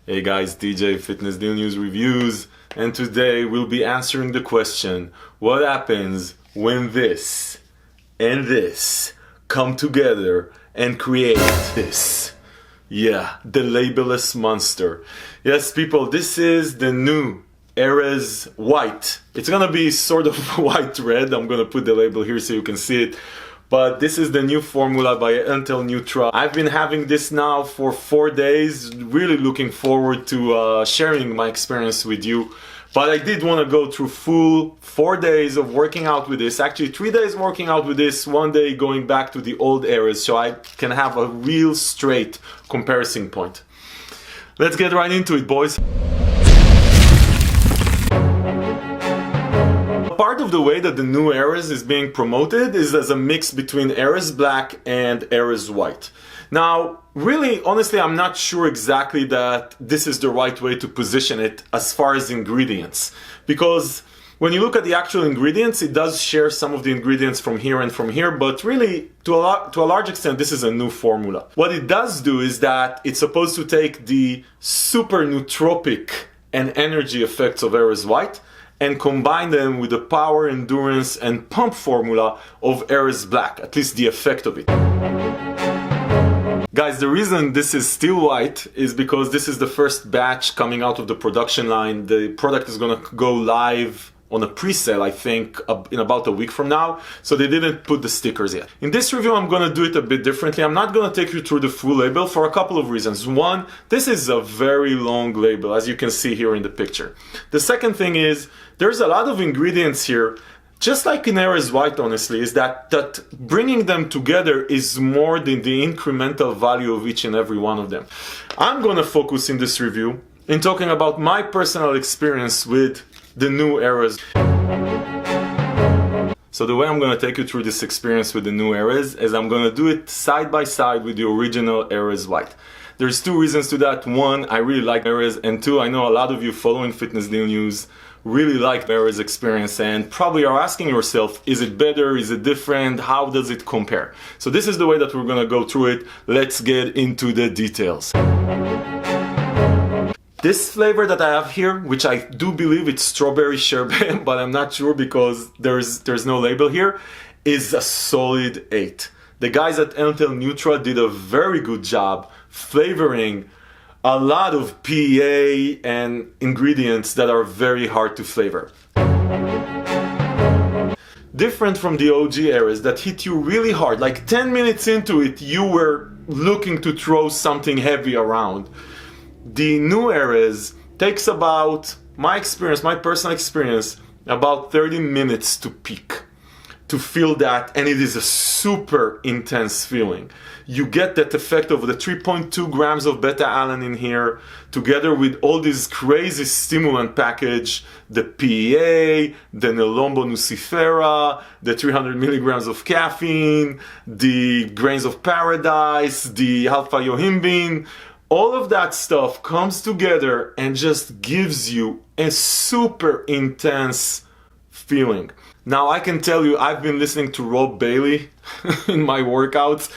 Hey guys, DJ Fitness Deal News Reviews, and today we'll be answering the question, what happens when this and this come together and create this? Yeah, the labelless monster. Yes people, this is the new AREZ white. It's gonna be sort of white red. I'm gonna put the label here so you can see it. But this is the new formula by NTEL. I've been having this now for 4 days, really looking forward to sharing my experience with you. But I did want to go through full 4 days of working out with this, actually 3 days working out with this, 1 day going back to the old AREZ, so I can have a real straight comparison point. Let's get right into it, boys. Part of the way that the new AREZ is being promoted is as a mix between AREZ Black and AREZ White. Now, really, honestly, I'm not sure exactly that this is the right way to position it as far as ingredients. Because when you look at the actual ingredients, it does share some of the ingredients from here and from here, but really, to a large extent, this is a new formula. What it does do is that it's supposed to take the super nootropic and energy effects of AREZ White and combine them with the power, endurance, and pump formula of AREZ Black, at least the effect of it. Guys, the reason this is still white is because this is the first batch coming out of the production line. The product is gonna go live on a pre-sale, I think, in about a week from now, so they didn't put the stickers yet. In this review, I'm gonna do it a bit differently. I'm not gonna take you through the full label for a couple of reasons. One, this is a very long label, as you can see here in the picture. The second thing is, there's a lot of ingredients here, just like in AREZ White, honestly, is that bringing them together is more than the incremental value of each and every one of them. I'm gonna focus in this review in talking about my personal experience with the new AREZ. So the way I'm going to take you through this experience with the new AREZ is I'm going to do it side by side with the original AREZ White. There's two reasons to that. One, I really like AREZ, and two, I know a lot of you following Fitness Deal News really like the AREZ experience and probably are asking yourself, is it better, is it different, how does it compare? So this is the way that we're going to go through it. Let's get into the details. This flavor that I have here, which I do believe it's strawberry sherbet, but I'm not sure because there's no label here, is a solid 8. The guys at NTEL did a very good job flavoring a lot of PEA and ingredients that are very hard to flavor. Different from the OG AREZ that hit you really hard, like 10 minutes into it you were looking to throw something heavy around. The new AREZ takes about, my personal experience, about 30 minutes to peak, to feel that, and it is a super intense feeling. You get that effect of the 3.2 grams of beta-alanine here, together with all this crazy stimulant package, the PEA, the Nelombo nucifera, the 300 milligrams of caffeine, the grains of paradise, the alpha-yohimbine. All of that stuff comes together and just gives you a super intense feeling. Now I can tell you, I've been listening to Rob Bailey in my workouts.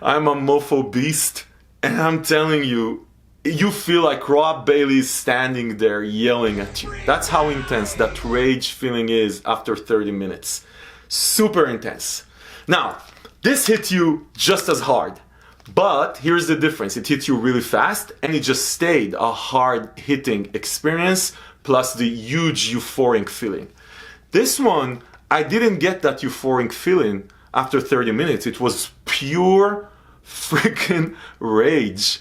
I'm a mofo beast, and I'm telling you, you feel like Rob Bailey's standing there yelling at you. That's how intense that rage feeling is after 30 minutes. Super intense. Now, this hit you just as hard. But here's the difference, it hit you really fast and it just stayed a hard hitting experience plus the huge euphoric feeling. This one, I didn't get that euphoric feeling after 30 minutes, it was pure freaking rage.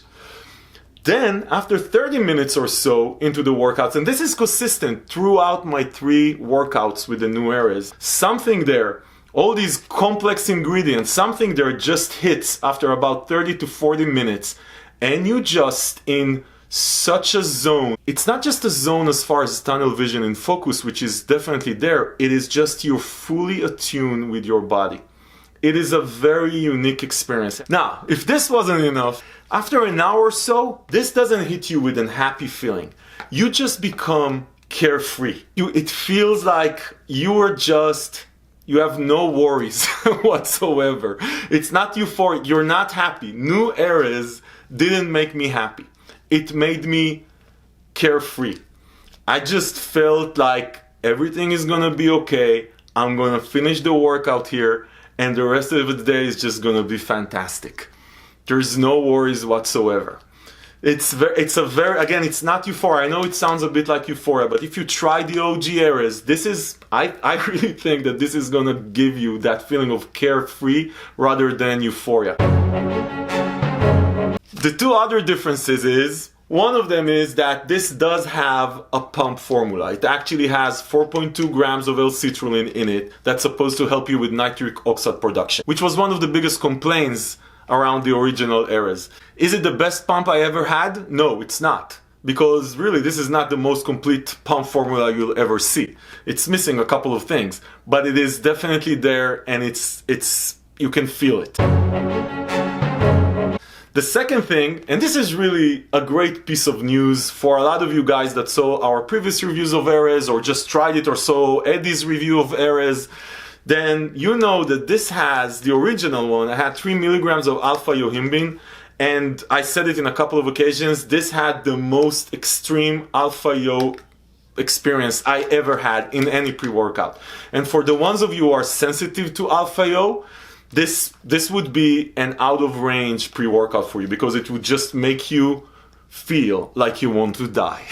Then after 30 minutes or so into the workouts, and this is consistent throughout my 3 workouts with the new AREZ, something there, all these complex ingredients, something there just hits after about 30 to 40 minutes and you just in such a zone. It's not just a zone as far as tunnel vision and focus, which is definitely there. It is just you're fully attuned with your body. It is a very unique experience. Now, if this wasn't enough, after an hour or so, this doesn't hit you with a happy feeling. You just become carefree. It feels like you have no worries whatsoever. It's not euphoric, you're not happy. New AREZ didn't make me happy. It made me carefree. I just felt like everything is gonna be okay. I'm gonna finish the workout here, and the rest of the day is just gonna be fantastic. There's no worries whatsoever. It's again, it's not euphoria. I know it sounds a bit like euphoria, but if you try the OG AREZ, this is, I really think that this is gonna give you that feeling of carefree rather than euphoria. The two other differences is, one of them is that this does have a pump formula. It actually has 4.2 grams of L-citrulline in it that's supposed to help you with nitric oxide production, which was one of the biggest complaints around the original AREZ. Is it the best pump I ever had? No, it's not. Because really, this is not the most complete pump formula you'll ever see. It's missing a couple of things, but it is definitely there, and you can feel it. The second thing, and this is really a great piece of news for a lot of you guys that saw our previous reviews of AREZ or just tried it or saw Eddie's review of AREZ, then you know that this has, the original one, it had 3 milligrams of alpha yohimbine, and I said it in a couple of occasions, this had the most extreme alpha yo experience I ever had in any pre-workout. And for the ones of you who are sensitive to alpha yo, this would be an out of range pre-workout for you, because it would just make you feel like you want to die.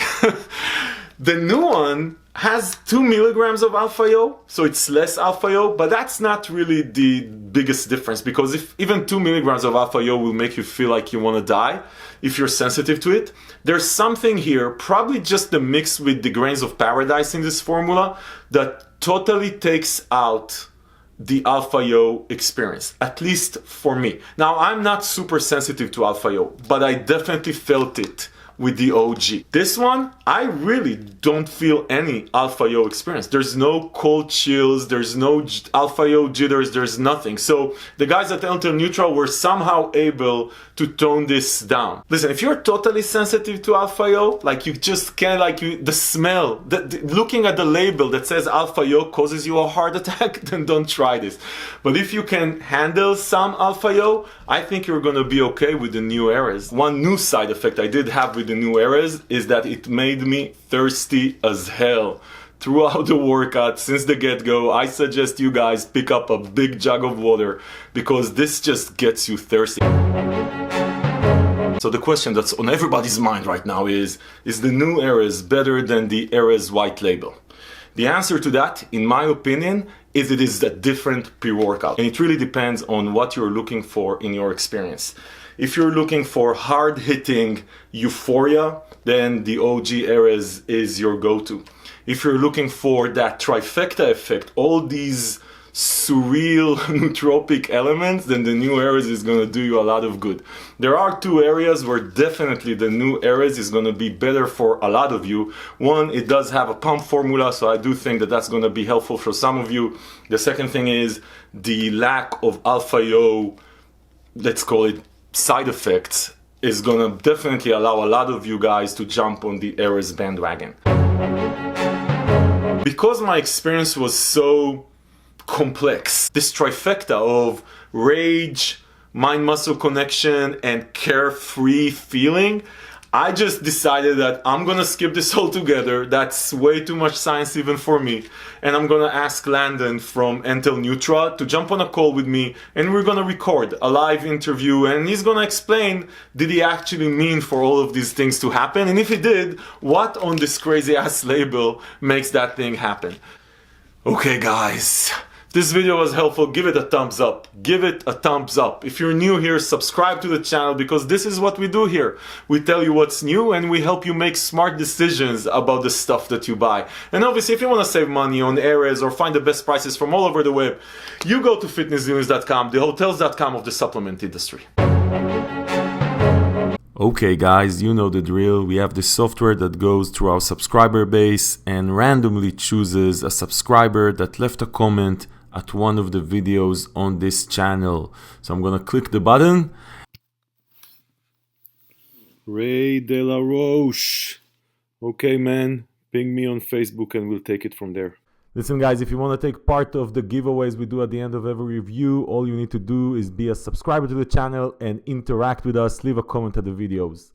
The new one has 2 milligrams of alpha yo, so it's less alpha yo, but that's not really the biggest difference, because if even 2 milligrams of alpha yo will make you feel like you want to die, if you're sensitive to it, there's something here, probably just the mix with the grains of paradise in this formula, that totally takes out the alpha yo experience, at least for me. Now, I'm not super sensitive to alpha yo, but I definitely felt it with the OG. This one, I really don't feel any alpha yo experience. There's no cold chills, there's no alpha yo jitters, there's nothing. So the guys at NTEL Neutral were somehow able to tone this down. Listen, if you're totally sensitive to alpha yo, like you just can't, like the smell, looking at the label that says alpha yo causes you a heart attack, then don't try this. But if you can handle some alpha yo, I think you're gonna be okay with the new AREZ. One new side effect I did have with the new AREZ is that it made me thirsty as hell throughout the workout. Since the get-go, I suggest you guys pick up a big jug of water, because this just gets you thirsty. So the question that's on everybody's mind right now is the new AREZ better than the AREZ white label? The answer to that, in my opinion, is it is a different pre-workout. And it really depends on what you're looking for in your experience. If you're looking for hard-hitting euphoria, then the OG AREZ is your go-to. If you're looking for that trifecta effect, all these surreal nootropic elements, then the new AREZ is going to do you a lot of good. There are two areas where definitely the new AREZ is going to be better for a lot of you. One, it does have a pump formula, so I do think that that's going to be helpful for some of you. The second thing is the lack of alpha yo, let's call it, side effects, is going to definitely allow a lot of you guys to jump on the AREZ bandwagon. Because my experience was so complex, this trifecta of rage, mind-muscle connection, and carefree feeling, I just decided that I'm gonna skip this altogether. That's way too much science even for me. And I'm gonna ask Landon from NTEL Neutral to jump on a call with me, and we're gonna record a live interview, and he's gonna explain, did he actually mean for all of these things to happen? And if he did, what on this crazy ass label makes that thing happen? Okay guys, if this video was helpful, give it a thumbs up. Give it a thumbs up. If you're new here, subscribe to the channel, because this is what we do here. We tell you what's new, and we help you make smart decisions about the stuff that you buy. And obviously, if you want to save money on AREZ or find the best prices from all over the web, you go to fitnessdealings.com, the hotels.com of the supplement industry. Okay guys, you know the drill. We have this software that goes through our subscriber base and randomly chooses a subscriber that left a comment at one of the videos on this channel. So I'm gonna click the button. Ray De La Roche. Okay man, ping me on Facebook and we'll take it from there. Listen guys, if you want to take part of the giveaways we do at the end of every review, all you need to do is be a subscriber to the channel and interact with us. Leave a comment at the videos.